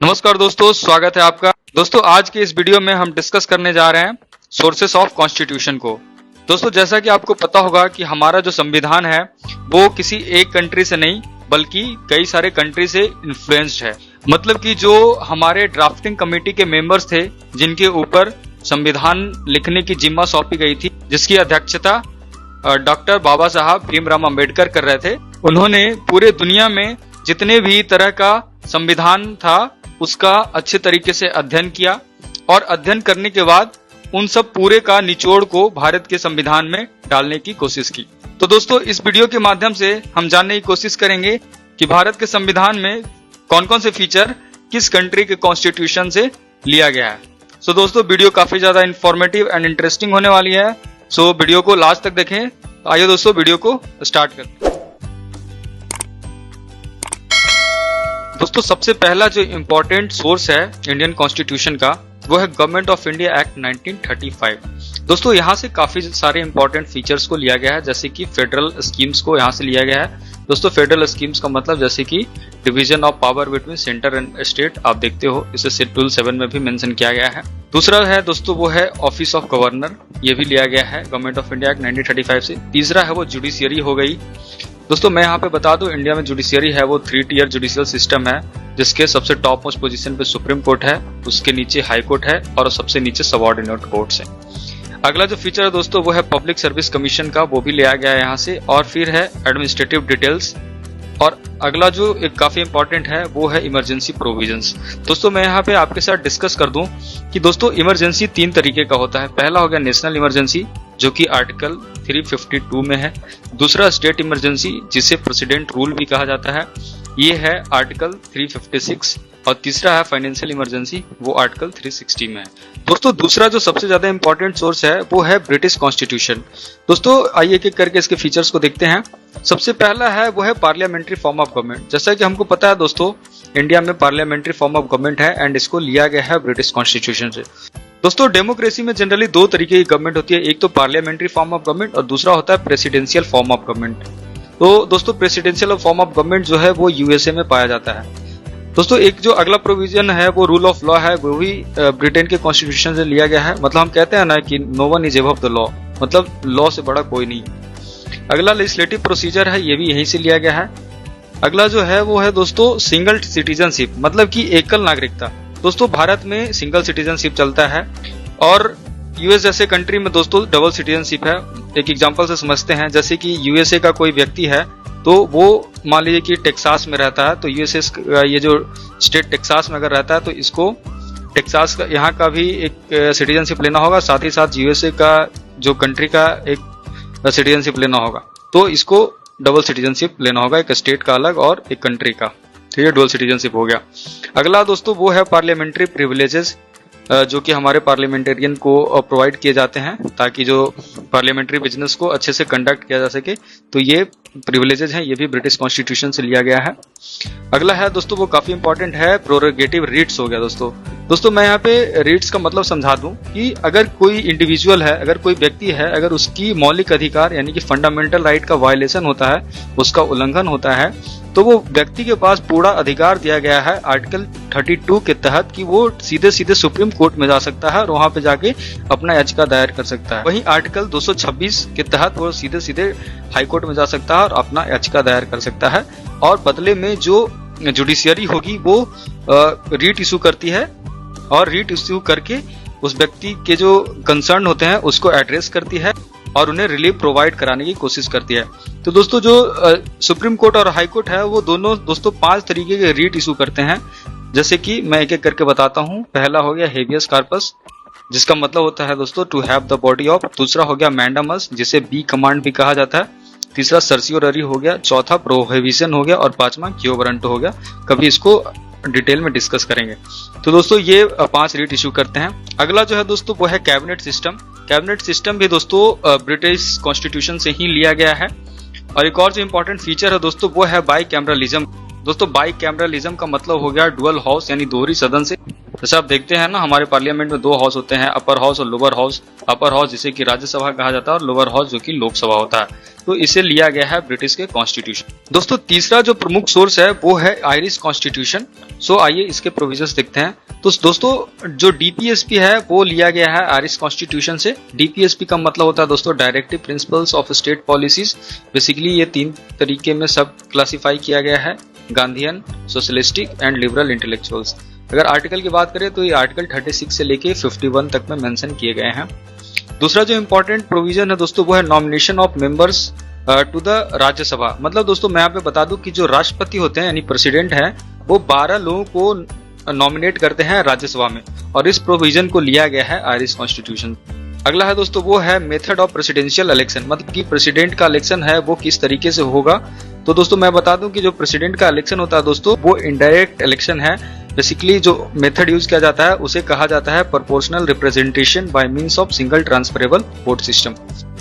नमस्कार दोस्तों, स्वागत है आपका। दोस्तों आज के इस वीडियो में हम डिस्कस करने जा रहे हैं सोर्सेस ऑफ कॉन्स्टिट्यूशन को। दोस्तों जैसा कि आपको पता होगा कि हमारा जो संविधान है वो किसी एक कंट्री से नहीं बल्कि कई सारे कंट्री से इन्फ्लुएंस्ड है। मतलब कि जो हमारे ड्राफ्टिंग कमेटी के मेंबर्स थे जिनके ऊपर संविधान लिखने की जिम्मा सौंपी गई थी, जिसकी अध्यक्षता डॉक्टर बाबा साहब भीमराव अम्बेडकर कर रहे थे, उन्होंने पूरे दुनिया में जितने भी तरह का संविधान था उसका अच्छे तरीके से अध्ययन किया और अध्ययन करने के बाद उन सब पूरे का निचोड़ को भारत के संविधान में डालने की कोशिश की। तो दोस्तों इस वीडियो के माध्यम से हम जानने की कोशिश करेंगे कि भारत के संविधान में कौन कौन से फीचर किस कंट्री के कॉन्स्टिट्यूशन से लिया गया है। सो दोस्तों वीडियो काफी ज्यादा इंफॉर्मेटिव एंड इंटरेस्टिंग होने वाली है। सो वीडियो को लास्ट तक देखें। आइए दोस्तों वीडियो को स्टार्ट करते हैं। दोस्तों सबसे पहला जो इम्पोर्टेंट सोर्स है इंडियन कॉन्स्टिट्यूशन का वो है गवर्नमेंट ऑफ इंडिया एक्ट 1935। दोस्तों यहाँ से काफी सारे इंपॉर्टेंट फीचर्स को लिया गया है, जैसे कि फेडरल स्कीम्स को यहाँ से लिया गया है। दोस्तों फेडरल स्कीम्स का मतलब जैसे कि division of power between centre and state, आप देखते हो इसे शेड्यूल 7 में भी मेंशन किया गया है। दूसरा है दोस्तों वो है ऑफिस ऑफ गवर्नर, ये भी लिया गया है गवर्नमेंट ऑफ इंडिया एक्ट 1935 से। तीसरा है वो जुडिशियरी हो गई। दोस्तों मैं यहाँ पे बता दूं इंडिया में जुडिशियरी है वो 3 टियर जुडिशियल सिस्टम है, जिसके सबसे टॉप मोस्ट पोजीशन पे सुप्रीम कोर्ट है, उसके नीचे हाई कोर्ट है और सबसे नीचे सबऑर्डिनेट कोर्ट्स है। अगला जो फीचर है दोस्तों वो है पब्लिक सर्विस कमीशन का, वो भी लिया गया है यहाँ से। और फिर है एडमिनिस्ट्रेटिव डिटेल्स। और अगला जो एक काफी इंपॉर्टेंट है वो है इमरजेंसी प्रोविजंस। दोस्तों मैं यहाँ पे आपके साथ डिस्कस कर दूं कि दोस्तों इमरजेंसी 3 तरीके का होता है। पहला हो गया नेशनल इमरजेंसी जो कि आर्टिकल 352 में है। दूसरा स्टेट इमरजेंसी जिसे प्रेसिडेंट रूल भी कहा जाता है, ये है आर्टिकल 356। और तीसरा है फाइनेंशियल इमरजेंसी, वो आर्टिकल 360 में है। दोस्तों दूसरा जो सबसे ज्यादा इंपॉर्टेंट सोर्स है वो है ब्रिटिश कॉन्स्टिट्यूशन। दोस्तों आइए एक एक करके इसके फीचर्स को देखते हैं। सबसे पहला है वो है पार्लियामेंट्री फॉर्म ऑफ गवर्नमेंट। जैसा कि हमको पता है दोस्तों इंडिया में पार्लियामेंट्री फॉर्म ऑफ गवर्नमेंट है एंड इसको लिया गया है ब्रिटिश कॉन्स्टिट्यूशन से। दोस्तों डेमोक्रेसी में जनरली 2 तरीके की गवर्नमेंट होती है, एक तो पार्लियामेंट्री फॉर्म ऑफ गवर्नमेंट और दूसरा होता है प्रेसिडेंशियल फॉर्म ऑफ गवर्नमेंट। तो दोस्तों प्रेसिडेंशियल फॉर्म ऑफ गवर्नमेंट जो है वो यूएसए में पाया जाता है। दोस्तों एक जो अगला प्रोविजन है वो रूल ऑफ लॉ है, वो भी ब्रिटेन के कॉन्स्टिट्यूशन से लिया गया है। मतलब हम कहते हैं ना कि no one is above the law, मतलब लॉ से बड़ा कोई नहीं। अगला लेजिस्लेटिव प्रोसीजर है, ये भी यहीं से लिया गया है। अगला जो है वो है दोस्तों सिंगल सिटीजनशिप, मतलब कि एकल नागरिकता। दोस्तों भारत में सिंगल सिटीजनशिप चलता है और यूएस जैसे कंट्री में दोस्तों डबल सिटीजनशिप है। एक एग्जांपल से समझते हैं, जैसे कि यूएसए का कोई व्यक्ति है तो वो मान लीजिए कि टेक्सास में रहता है, तो यूएसए ये जो स्टेट टेक्सास में अगर रहता है तो इसको टेक्सास का यहाँ का भी एक सिटीजनशिप लेना होगा, साथ ही साथ यूएसए का जो कंट्री का एक सिटीजनशिप लेना होगा। तो इसको डबल सिटीजनशिप लेना होगा, एक स्टेट का अलग और एक कंट्री का। ठीक है, डुअल सिटीजनशिप हो गया। अगला दोस्तों वो है पार्लियामेंट्री प्रिविलेजेस, जो कि हमारे पार्लियामेंटेरियन को प्रोवाइड किए जाते हैं ताकि जो पार्लियामेंट्री बिजनेस को अच्छे से कंडक्ट किया जा सके। तो ये प्रिविलेजेस हैं, ये भी ब्रिटिश कॉन्स्टिट्यूशन से लिया गया है। अगला है दोस्तों वो काफी इंपॉर्टेंट है प्रोरोगेटिव रीट्स हो गया। दोस्तों मैं यहाँ पे रीट्स का मतलब समझा दूं कि अगर कोई इंडिविजुअल है, अगर कोई व्यक्ति है, अगर उसकी मौलिक अधिकार यानी कि फंडामेंटल राइट का वायलेशन होता है, उसका उल्लंघन होता है, तो वो व्यक्ति के पास पूरा अधिकार दिया गया है आर्टिकल 32 के तहत कि वो सीधे सीधे सुप्रीम कोर्ट में जा सकता है और वहां पे जाके अपना याचिका दायर कर सकता है। वहीं आर्टिकल 226 के तहत वो सीधे सीधे हाई कोर्ट में जा सकता है और अपना याचिका दायर कर सकता है। और बदले में जो जुडिशियरी होगी वो रीट इशू करती है और रीट इशू करके उस व्यक्ति के जो कंसर्न होते हैं उसको एड्रेस करती है और उन्हें रिलीफ प्रोवाइड कराने की कोशिश करती है। तो दोस्तों जो सुप्रीम कोर्ट और हाई कोर्ट है वो दोनों दोस्तों 5 तरीके के रीट इशू करते हैं, जैसे कि मैं एक एक करके बताता हूँ। पहला हो गया हेबियस कार्पस, जिसका मतलब होता है दोस्तों to have the body of. दूसरा हो गया मैंडामस, जिसे बी कमांड भी कहा जाता है। तीसरा सर्सियोररी हो गया। चौथा प्रोहिबिशन हो गया और 5वां क्यो वारंट हो गया। कभी इसको डिटेल में डिस्कस करेंगे। तो दोस्तों ये 5 रीट इशू करते हैं। अगला जो है दोस्तों वो है कैबिनेट सिस्टम। कैबिनेट सिस्टम भी दोस्तों ब्रिटिश कॉन्स्टिट्यूशन से ही लिया गया है। और एक और जो इंपॉर्टेंट फीचर है दोस्तों वो है बाई कैमरलिज्म। दोस्तों बाई कैमरलिज्म का मतलब हो गया डुअल हाउस यानी दोहरी सदन से। जैसे आप देखते हैं ना, हमारे पार्लियामेंट में 2 हाउस होते हैं, अपर हाउस और लोअर हाउस। अपर हाउस जिसे कि राज्यसभा कहा जाता है और लोअर हाउस जो कि लोकसभा होता है। तो इसे लिया गया है ब्रिटिश के कॉन्स्टिट्यूशन। दोस्तों तीसरा जो प्रमुख सोर्स है वो है आयरिश कॉन्स्टिट्यूशन। सो आइए इसके प्रोविजंस देखते हैं। तो दोस्तों जो डीपीएसपी है वो लिया गया है आयरिश कॉन्स्टिट्यूशन से। डीपीएसपी का मतलब होता है दोस्तों directive principles of state policies. Basically ये 3 तरीके में सब क्लासिफाई किया गया है, Gandhian, socialistic and liberal intellectuals. अगर आर्टिकल की बात करें तो ये आर्टिकल 36 से लेके 51 तक में मेंशन किए गए हैं। दूसरा जो इंपॉर्टेंट प्रोविजन है दोस्तों वो है nomination of members to the Rajya Sabha. मतलब दोस्तों मैं यहाँ पे बता दूं कि जो राष्ट्रपति होते हैं यानी प्रेसिडेंट है वो 12 लोगों को नॉमिनेट करते हैं राज्यसभा में, और इस प्रोविजन को लिया गया है आयरिश कॉन्स्टिट्यूशन। अगला है दोस्तों वो है मेथड ऑफ प्रेसिडेंशियल इलेक्शन, मतलब कि प्रेसिडेंट का इलेक्शन है वो किस तरीके से होगा। तो दोस्तों मैं बता दूं कि जो प्रेसिडेंट का इलेक्शन होता है दोस्तों वो इनडायरेक्ट इलेक्शन है। बेसिकली जो मेथड यूज किया जाता है उसे कहा जाता है proportional representation by means of single transferable vote system.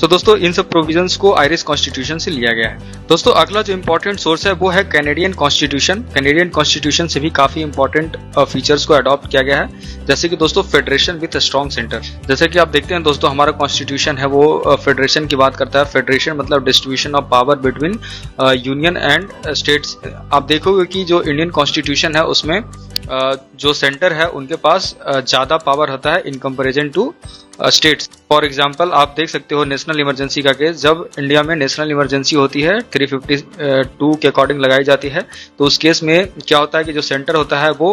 तो दोस्तों इन सब प्रोविजंस को आयरिश कॉन्स्टिट्यूशन से लिया गया है। दोस्तों अगला जो इंपॉर्टेंट सोर्स है वो है कैनेडियन कॉन्स्टिट्यूशन। कैनेडियन कॉन्स्टिट्यूशन से भी काफी इंपॉर्टेंट फीचर्स को अडॉप्ट किया गया है, जैसे कि दोस्तों फेडरेशन विद स्ट्रॉन्ग सेंटर। जैसे कि आप देखते हैं दोस्तों हमारा कॉन्स्टिट्यूशन है वो फेडरेशन की बात करता है। फेडरेशन मतलब distribution of power between union and states. आप देखोगे कि जो इंडियन कॉन्स्टिट्यूशन है उसमें जो सेंटर है उनके पास ज्यादा पावर होता है in comparison to states. For example आप देख सकते हो नेशनल इमरजेंसी का केस, जब इंडिया में नेशनल इमरजेंसी होती है 352 के अकॉर्डिंग लगाई जाती है, तो उस केस में क्या होता है कि जो सेंटर होता है वो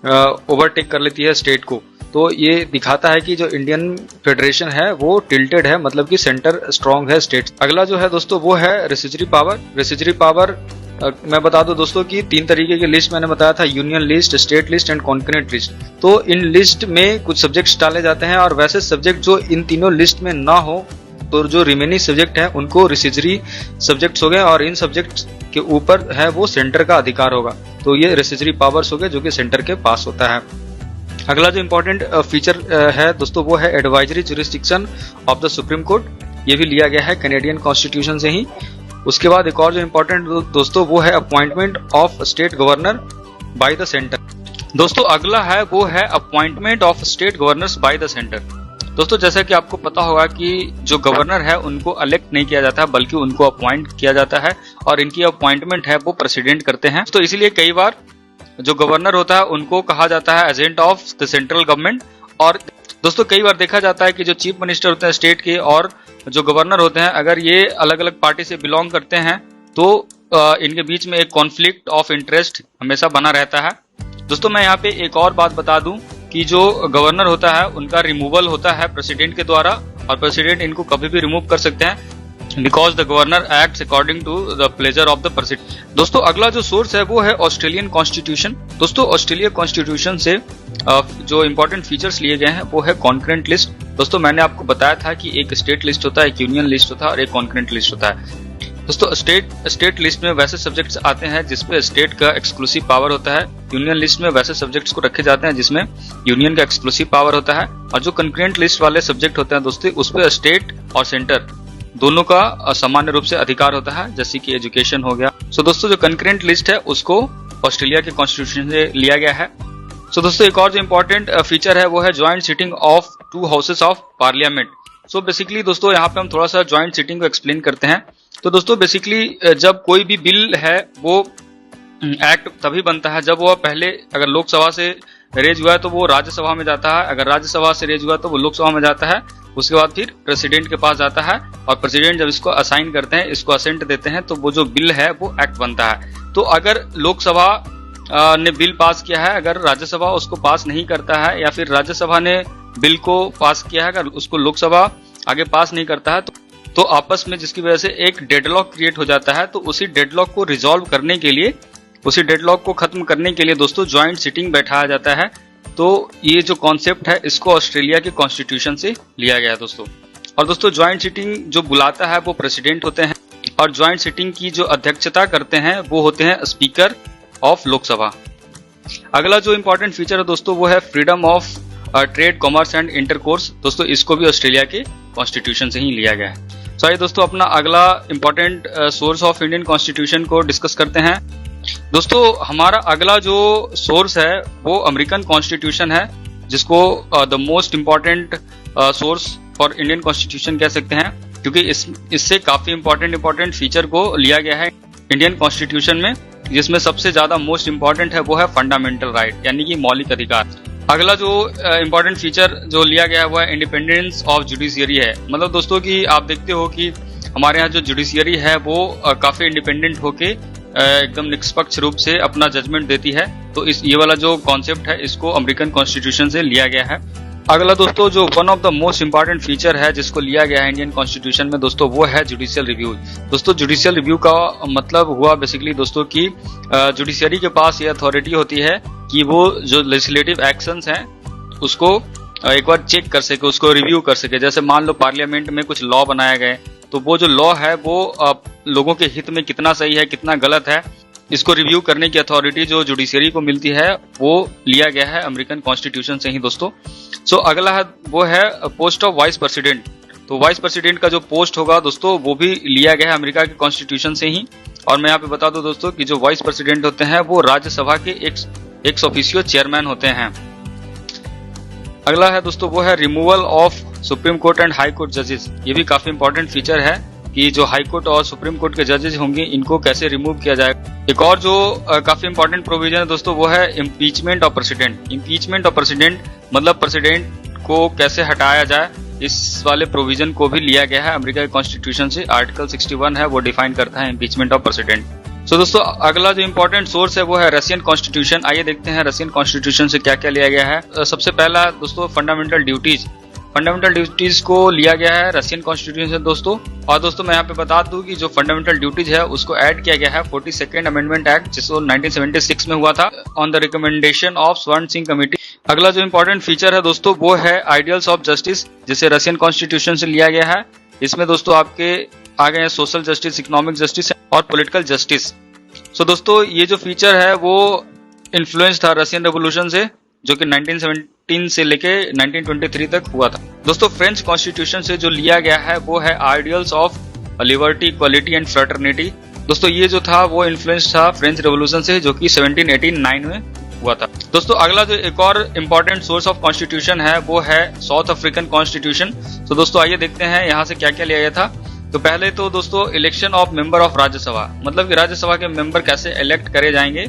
ओवरटेक कर लेती है स्टेट को। तो ये दिखाता है कि जो इंडियन फेडरेशन है वो टिल्टेड है, मतलब कि सेंटर स्ट्रांग है स्टेट। अगला जो है दोस्तों वो है रेसिजरी पावर। रेसिजरी पावर मैं बता दूं दोस्तों कि 3 तरीके की लिस्ट मैंने बताया था, union list, state list and concurrent list. तो इन लिस्ट में कुछ सब्जेक्ट्स डाले जाते हैं और वैसे सब्जेक्ट जो इन तीनों लिस्ट में ना हो तो जो रिमेनिंग सब्जेक्ट है उनको रेसिजरी सब्जेक्ट्स हो गए, और इन सब्जेक्ट्स के ऊपर है वो सेंटर का अधिकार होगा। तो ये रेसिजरी पावर्स हो गए जो कि सेंटर के पास होता है। अगला जो इंपॉर्टेंट फीचर है दोस्तों वो है advisory jurisdiction of the supreme court. ये भी लिया गया है कैनेडियन कॉन्स्टिट्यूशन से ही। उसके बाद एक और जो इंपॉर्टेंट दोस्तों वो है appointment of state governor by the centre. दोस्तों अगला है वो है appointment of state governors by the centre. दोस्तों जैसा कि आपको पता होगा कि जो गवर्नर है उनको इलेक्ट नहीं किया जाता है बल्कि उनको अपॉइंट किया जाता है, और इनकी अपॉइंटमेंट है वो प्रेसिडेंट करते हैं। तो इसलिए कई बार जो गवर्नर होता है उनको कहा जाता है agent of the central government. और दोस्तों कई बार देखा जाता है कि जो चीफ मिनिस्टर होते हैं स्टेट के और जो गवर्नर होते हैं अगर ये अलग अलग पार्टी से बिलोंग करते हैं तो इनके बीच में एक कॉन्फ्लिक्ट ऑफ इंटरेस्ट हमेशा बना रहता है। दोस्तों मैं यहाँ पे एक और बात बता दूं कि जो गवर्नर होता है उनका रिमूवल होता है प्रेसिडेंट के द्वारा, और प्रेसिडेंट इनको कभी भी रिमूव कर सकते हैं because the governor acts according to the pleasure of the president. दोस्तों अगला जो सोर्स है वो है ऑस्ट्रेलियन कॉन्स्टिट्यूशन। दोस्तों ऑस्ट्रेलिया कॉन्स्टिट्यूशन से जो इंपॉर्टेंट फीचर्स लिए गए हैं वो है कॉन्करेंट लिस्ट। दोस्तों मैंने आपको बताया था कि एक स्टेट लिस्ट होता है, एक यूनियन लिस्ट होता है और एक कॉन्करेंट लिस्ट होता है। दोस्तों स्टेट लिस्ट में वैसे सब्जेक्ट्स आते हैं जिसपे स्टेट का एक्सक्लूसिव पावर होता है। यूनियन लिस्ट में वैसे सब्जेक्ट्स को रखे जाते हैं जिसमें यूनियन का एक्सक्लूसिव पावर होता है, और जो कंकरेंट लिस्ट वाले सब्जेक्ट होते हैं दोस्तों उस पे स्टेट और सेंटर दोनों का सामान्य रूप से अधिकार होता है, जैसे कि एजुकेशन हो गया। सो दोस्तों जो कंकरेंट लिस्ट है उसको ऑस्ट्रेलिया के कॉन्स्टिट्यूशन से लिया गया है। सो दोस्तों एक और जो इंपॉर्टेंट फीचर है वो है joint sitting of 2 houses of parliament. So basically दोस्तों यहाँ पे हम थोड़ा सा ज्वाइंट सिटिंग को एक्सप्लेन करते हैं। तो दोस्तों बेसिकली जब कोई भी बिल है वो एक्ट तभी बनता है जब वो पहले अगर लोकसभा से रेज हुआ है तो वो राज्यसभा में जाता है, अगर राज्यसभा से रेज हुआ तो वो लोकसभा में जाता है, उसके बाद फिर प्रेसिडेंट के पास जाता है, और प्रेसिडेंट जब इसको असाइन करते हैं, इसको असेंट देते हैं, तो वो जो बिल है वो एक्ट बनता है। तो अगर लोकसभा ने बिल पास किया है, अगर राज्यसभा उसको पास नहीं करता है, या फिर राज्यसभा ने बिल को पास किया है अगर उसको लोकसभा आगे पास नहीं करता है, तो आपस में जिसकी वजह से एक डेडलॉक क्रिएट हो जाता है। तो उसी डेडलॉक को रिजॉल्व करने के लिए, उसी डेडलॉक को खत्म करने के लिए दोस्तों ज्वाइंट सिटिंग बैठाया जाता है। तो ये जो कॉन्सेप्ट है इसको ऑस्ट्रेलिया के कॉन्स्टिट्यूशन से लिया गया है दोस्तों। और दोस्तों ज्वाइंट सिटिंग जो बुलाता है वो प्रेसिडेंट होते हैं, और ज्वाइंट सिटिंग की जो अध्यक्षता करते हैं वो होते हैं स्पीकर ऑफ लोकसभा। अगला जो इंपॉर्टेंट फीचर है दोस्तों वो है freedom of trade, commerce and intercourse. दोस्तों इसको भी ऑस्ट्रेलिया के कॉन्स्टिट्यूशन से ही लिया गया है। तो आइए दोस्तों अपना अगला important source of Indian constitution को डिस्कस करते हैं। दोस्तों हमारा अगला जो सोर्स है वो अमेरिकन कॉन्स्टिट्यूशन है, जिसको the most important source for Indian constitution कह सकते हैं, क्योंकि इससे काफी इम्पोर्टेंट फीचर को लिया गया है इंडियन कॉन्स्टिट्यूशन में, जिसमें सबसे ज्यादा मोस्ट इम्पॉर्टेंट है वो है फंडामेंटल राइट, यानी कि मौलिक अधिकार। अगला जो इम्पोर्टेंट फीचर जो लिया गया है वो है इंडिपेंडेंस ऑफ जुडिशियरी है। मतलब दोस्तों कि आप देखते हो कि हमारे यहाँ जो जुडिशियरी है वो काफी इंडिपेंडेंट होके एकदम निष्पक्ष रूप से अपना जजमेंट देती है। तो ये वाला जो कॉन्सेप्ट है इसको अमेरिकन कॉन्स्टिट्यूशन से लिया गया है। अगला दोस्तों जो one of the most important feature है जिसको लिया गया है इंडियन कॉन्स्टिट्यूशन में दोस्तों, वो है जुडिशियल रिव्यू। दोस्तों जुडिशियल रिव्यू का मतलब हुआ बेसिकली दोस्तों कि जुडिशियरी के पास ये अथॉरिटी होती है कि वो जो लेजिस्लेटिव एक्शंस हैं उसको एक बार चेक कर सके, उसको रिव्यू कर सके। जैसे मान लो पार्लियामेंट में कुछ लॉ बनाए गए, तो वो जो लॉ है वो लोगों के हित में कितना सही है कितना गलत है, इसको रिव्यू करने की अथॉरिटी जो जुडिशियरी को मिलती है वो लिया गया है अमेरिकन कॉन्स्टिट्यूशन से ही दोस्तों। सो अगला है वो है पोस्ट ऑफ वाइस प्रेसिडेंट। तो वाइस प्रेसिडेंट का जो पोस्ट होगा दोस्तों वो भी लिया गया है अमेरिका के कॉन्स्टिट्यूशन से ही। और मैं यहाँ पे बता दूं दोस्तों कि जो वाइस प्रेसिडेंट होते हैं वो राज्यसभा के एक्स ऑफिशियो चेयरमैन होते हैं। अगला है दोस्तों वो है removal of supreme court and high court जजेस। ये भी काफी इंपॉर्टेंट फीचर है कि जो हाई कोर्ट और सुप्रीम कोर्ट के जजेस होंगे इनको कैसे रिमूव किया जाए। एक और जो काफी इंपॉर्टेंट प्रोविजन है दोस्तों वो है impeachment of president. Impeachment of president मतलब प्रेसिडेंट को कैसे हटाया जाए, इस वाले प्रोविजन को भी लिया गया है अमेरिका के कॉन्स्टिट्यूशन से। आर्टिकल 61 है वो डिफाइन करता है इम्पीचमेंट ऑफ प्रेसिडेंट। सो दोस्तों अगला जो इंपॉर्टेंट सोर्स है वो है रशियन कॉन्स्टिट्यूशन। आइए देखते हैं रशियन कॉन्स्टिट्यूशन से क्या क्या लिया गया है। सबसे पहला दोस्तों फंडामेंटल ड्यूटीज। फंडामेंटल ड्यूटीज को लिया गया है रशियन कॉन्स्टिट्यूशन से दोस्तों। और दोस्तों मैं यहाँ पे बता दूं कि जो फंडामेंटल ड्यूटीज है उसको ऐड किया गया है 42nd अमेंडमेंट एक्ट जिसको 1976 में हुआ था ऑन द रिकमेंडेशन ऑफ स्वर्ण सिंह कमेटी। अगला जो इंपॉर्टेंट फीचर है दोस्तों वो है आइडियल्स ऑफ जस्टिस, जिसे रशियन कॉन्स्टिट्यूशन से लिया गया है। इसमें दोस्तों आपके आ गए हैं सोशल जस्टिस, इकोनॉमिक जस्टिस और पॉलिटिकल जस्टिस। सो दोस्तों ये जो फीचर है वो इन्फ्लुएंस था रशियन रेवोल्यूशन से, जो कि 1917 से लेके 1923 तक हुआ था। दोस्तों फ्रेंच कॉन्स्टिट्यूशन से जो लिया गया है वो है ideals of liberty, equality and fraternity. दोस्तों ये जो था वो इन्फ्लुएंस था फ्रेंच रेवोल्यूशन से, जो कि 1789 में हुआ था। दोस्तों अगला जो एक और इम्पोर्टेंट सोर्स ऑफ कॉन्स्टिट्यूशन है वो है साउथ अफ्रीकन कॉन्स्टिट्यूशन। तो दोस्तों आइए देखते हैं यहाँ से क्या क्या लिया गया था। तो पहले तो दोस्तों election of member of Rajya Sabha, मतलब कि राज्यसभा के मेंबर कैसे इलेक्ट करे जाएंगे,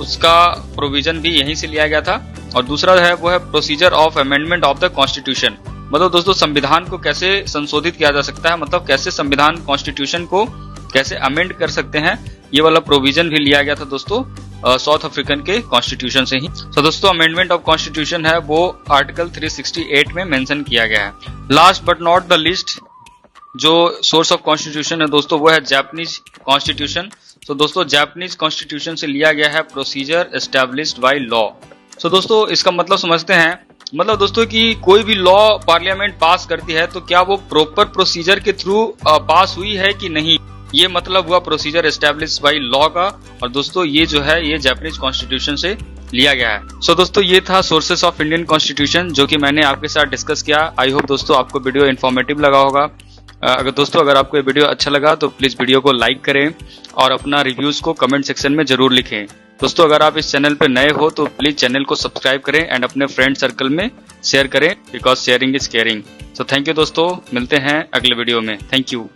उसका प्रोविजन भी यहीं से लिया गया था। और दूसरा है वो है procedure of amendment of the constitution, मतलब दोस्तों संविधान को कैसे संशोधित किया जा सकता है, मतलब कैसे संविधान कॉन्स्टिट्यूशन को कैसे अमेंड कर सकते हैं, ये वाला प्रोविजन भी लिया गया था दोस्तों साउथ अफ्रीकन के कॉन्स्टिट्यूशन से ही। तो दोस्तों अमेंडमेंट ऑफ कॉन्स्टिट्यूशन है वो आर्टिकल 368 में मेंशन किया गया है। Last but not the list जो सोर्स ऑफ कॉन्स्टिट्यूशन है दोस्तों वो है जापानीज कॉन्स्टिट्यूशन। तो दोस्तों जापानीज कॉन्स्टिट्यूशन से लिया गया है प्रोसीजर एस्टैब्लिश्ड बाय लॉ। तो दोस्तों इसका मतलब समझते हैं, मतलब दोस्तों कि कोई भी लॉ पार्लियामेंट पास करती है तो क्या वो प्रॉपर प्रोसीजर के थ्रू पास हुई है कि नहीं, ये मतलब हुआ प्रोसीजर एस्टैब्लिश्ड बाय लॉ का। और दोस्तों ये जो है ये जापानीज कॉन्स्टिट्यूशन से लिया गया है। सो दोस्तों ये था सोर्सेस ऑफ इंडियन कॉन्स्टिट्यूशन जो कि मैंने आपके साथ डिस्कस किया। आई होप दोस्तों आपको वीडियो इन्फॉर्मेटिव लगा होगा। अगर आपको ये वीडियो अच्छा लगा तो प्लीज वीडियो को लाइक करें और अपना रिव्यूज को कमेंट सेक्शन में जरूर लिखें। दोस्तों अगर आप इस चैनल पर नए हो तो प्लीज चैनल को सब्सक्राइब करें एंड अपने फ्रेंड सर्कल में शेयर करें, because sharing is caring. So thank you दोस्तों, मिलते हैं अगले वीडियो में। Thank you.